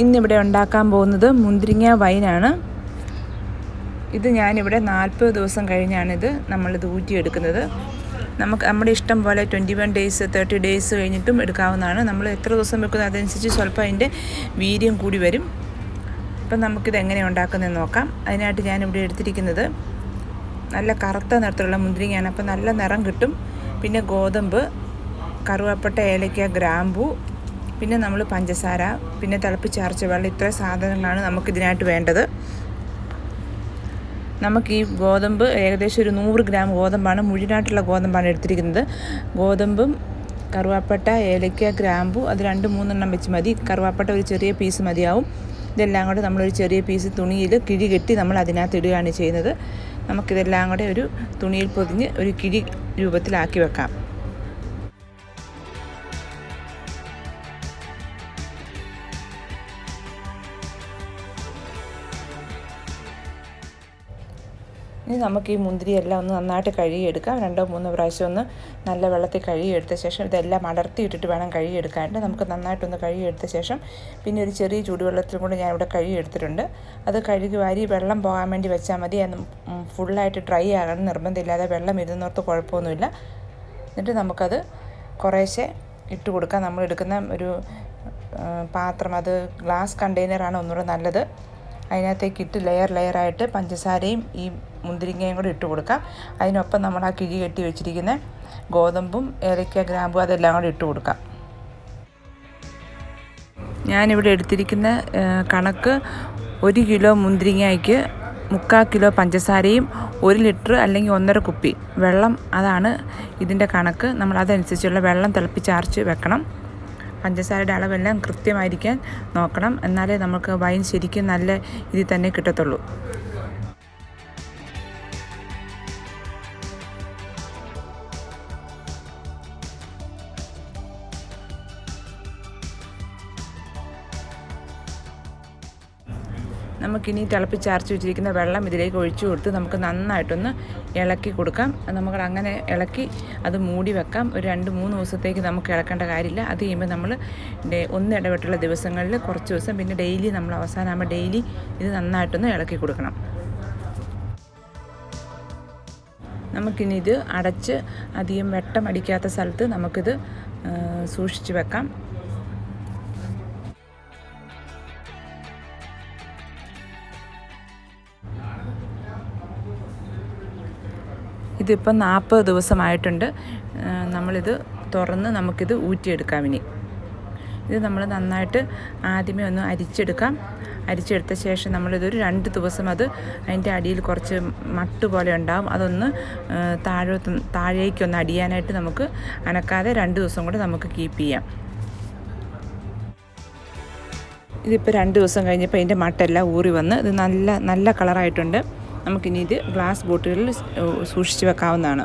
ഇന്നിവിടെ ഉണ്ടാക്കാൻ പോകുന്നത് മുന്തിരിങ്ങ വൈനാണ്. ഇത് ഞാനിവിടെ 40 ദിവസം കഴിഞ്ഞാണിത് നമ്മളിത് ഊറ്റിയെടുക്കുന്നത്. നമ്മുടെ ഇഷ്ടം പോലെ 21 ഡേയ്സ് 30 ഡേയ്സ് കഴിഞ്ഞിട്ടും എടുക്കാവുന്നതാണ്. നമ്മൾ എത്ര ദിവസം വെക്കുന്നത് അതനുസരിച്ച് സ്വല്പം അതിൻ്റെ വീര്യം കൂടി വരും. അപ്പം നമുക്കിത് എങ്ങനെ ഉണ്ടാക്കുന്നതെന്ന് നോക്കാം. അതിനായിട്ട് ഞാനിവിടെ എടുത്തിരിക്കുന്നത് നല്ല കറുത്ത നിറത്തിലുള്ള മുന്തിരിങ്ങയാണ്. അപ്പം നല്ല നിറം കിട്ടും. പിന്നെ ഗോതമ്പ്, കറുവപ്പട്ട, ഏലക്ക, ഗ്രാമ്പൂ, പിന്നെ നമ്മൾ പഞ്ചസാര, പിന്നെ തിളപ്പിച്ചാറിച്ച വെള്ളം, ഇത്ര സാധനങ്ങളാണ് നമുക്കിതിനായിട്ട് വേണ്ടത്. നമുക്ക് ഈ ഗോതമ്പ് ഏകദേശം ഒരു 100 ഗ്രാം ഗോതമ്പാണ്, മുഴുവനായിട്ടുള്ള ഗോതമ്പാണ് എടുത്തിരിക്കുന്നത്. ഗോതമ്പും കറുവാപ്പട്ട, ഏലക്ക, ഗ്രാമ്പു അത് 2-3 വെച്ച് മതി. കറുവാപ്പട്ട ഒരു ചെറിയ പീസ് മതിയാവും. ഇതെല്ലാം കൂടെ നമ്മളൊരു ചെറിയ പീസ് തുണിയിൽ കിഴി കെട്ടി നമ്മൾ അതിനകത്ത് ഇടുകയാണ് ചെയ്യുന്നത്. നമുക്കിതെല്ലാം കൂടെ ഒരു തുണിയിൽ പൊതിഞ്ഞ് ഒരു കിഴി രൂപത്തിലാക്കി വെക്കാം. ഇനി നമുക്ക് ഈ മുന്തിരിയെല്ലാം ഒന്ന് നന്നായിട്ട് കഴുകിയെടുക്കാം. 2-3 പ്രാവശ്യം ഒന്ന് നല്ല വെള്ളത്തിൽ കഴുകിയെടുത്ത ശേഷം ഇതെല്ലാം അടർത്തിയിട്ടിട്ട് വേണം കഴുകിയെടുക്കാനായിട്ട്. നമുക്ക് നന്നായിട്ടൊന്ന് കഴുകിയെടുത്ത ശേഷം പിന്നെ ഒരു ചെറിയ ചൂടുവെള്ളത്തിൽ കൂടെ ഞാനിവിടെ കഴുകിയെടുത്തിട്ടുണ്ട്. അത് കഴുകി വാരി വെള്ളം പോകാൻ വേണ്ടി വെച്ചാൽ മതി. ഫുള്ളായിട്ട് ഡ്രൈ ആകണം നിർബന്ധമില്ലാതെ. വെള്ളം ഇരുന്നോർത്ത് കുഴപ്പമൊന്നുമില്ല. എന്നിട്ട് നമുക്കത് കുറേശ്ശെ ഇട്ട് കൊടുക്കാം. നമ്മൾ എടുക്കുന്ന ഒരു പാത്രം, അത് ഗ്ലാസ് കണ്ടെയ്നറാണ് ഒന്നുകൂടെ നല്ലത്. അതിനകത്തേക്ക് ഇട്ട് ലെയറായിട്ട് പഞ്ചസാരയും ഈ മുന്തിരിങ്ങയും കൂടെ ഇട്ട് കൊടുക്കാം. അതിനൊപ്പം നമ്മൾ ആ കിഴി കെട്ടി വെച്ചിരിക്കുന്ന ഗോതമ്പും ഏലക്ക, ഗ്രാമ്പും അതെല്ലാം കൂടെ ഇട്ട് കൊടുക്കാം. ഞാനിവിടെ എടുത്തിരിക്കുന്ന കണക്ക് 1 കിലോ മുന്തിരിങ്ങയ്ക്ക് 3/4 കിലോ പഞ്ചസാരയും 1 ലിറ്റർ അല്ലെങ്കിൽ 1.5 കുപ്പി വെള്ളം, അതാണ് ഇതിൻ്റെ കണക്ക്. നമ്മൾ അതനുസരിച്ചുള്ള വെള്ളം തിളപ്പിച്ചാറിച്ച് വെക്കണം. പഞ്ചസാരയുടെ അളവെല്ലാം കൃത്യമായിരിക്കാൻ നോക്കണം. എന്നാലേ നമുക്ക് വൈൻ ശരിക്കും നല്ല ഇതിൽ തന്നെ കിട്ടത്തുള്ളൂ. നമുക്കിനി തിളപ്പിച്ചാർച്ച് വെച്ചിരിക്കുന്ന വെള്ളം ഇതിലേക്ക് ഒഴിച്ചു കൊടുത്ത് നമുക്ക് നന്നായിട്ടൊന്ന് ഇളക്കി കൊടുക്കാം. നമുക്ക് അങ്ങനെ ഇളക്കി അത് മൂടി വെക്കാം. ഒരു 2-3 ദിവസത്തേക്ക് നമുക്ക് ഇളക്കേണ്ട കാര്യമില്ല. അത് കഴിയുമ്പോൾ നമ്മൾ ഇടവിട്ടുള്ള ദിവസങ്ങളിൽ കുറച്ച് ദിവസം, പിന്നെ ഡെയിലി നമ്മൾ അവസാനമാകുമ്പോൾ ഡെയിലി ഇത് നന്നായിട്ടൊന്ന് ഇളക്കി കൊടുക്കണം. നമുക്കിനി ഇത് അടച്ച് അധികം വെട്ടം അടിക്കാത്ത സ്ഥലത്ത് നമുക്കിത് സൂക്ഷിച്ച് വെക്കാം. ഇതിപ്പം 40 ദിവസമായിട്ടുണ്ട്. നമ്മളിത് തുറന്ന് നമുക്കിത് ഊറ്റിയെടുക്കാം. ഇനി ഇത് നമ്മൾ നന്നായിട്ട് ആദ്യമേ ഒന്ന് അരിച്ചെടുക്കാം. അരിച്ചെടുത്ത ശേഷം നമ്മളിതൊരു 2 ദിവസം അത് അതിൻ്റെ അടിയിൽ കുറച്ച് മട്ട് പോലെ ഉണ്ടാകും. അതൊന്ന് താഴേക്കൊന്ന് അടിയാനായിട്ട് നമുക്ക് അനക്കാതെ 2 ദിവസം കൂടെ നമുക്ക് കീപ്പ് ചെയ്യാം. ഇതിപ്പോൾ 2 ദിവസം കഴിഞ്ഞപ്പോൾ അതിൻ്റെ മട്ടെല്ലാം ഊറി വന്ന് ഇത് നല്ല കളറായിട്ടുണ്ട്. നമുക്കിനി ഇത് ഗ്ലാസ് ബോട്ടിലിൽ സൂക്ഷിച്ച് വെക്കാവുന്നതാണ്.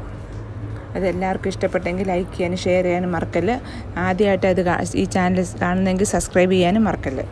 അതെല്ലാവർക്കും ഇഷ്ടപ്പെട്ടെങ്കിൽ ലൈക്ക് ചെയ്യാനും ഷെയർ ചെയ്യാനും മറക്കല്ല്. ആദ്യമായിട്ട് ഈ ചാനൽ കാണുന്നെങ്കിൽ സബ്സ്ക്രൈബ് ചെയ്യാനും മറക്കല്ല്.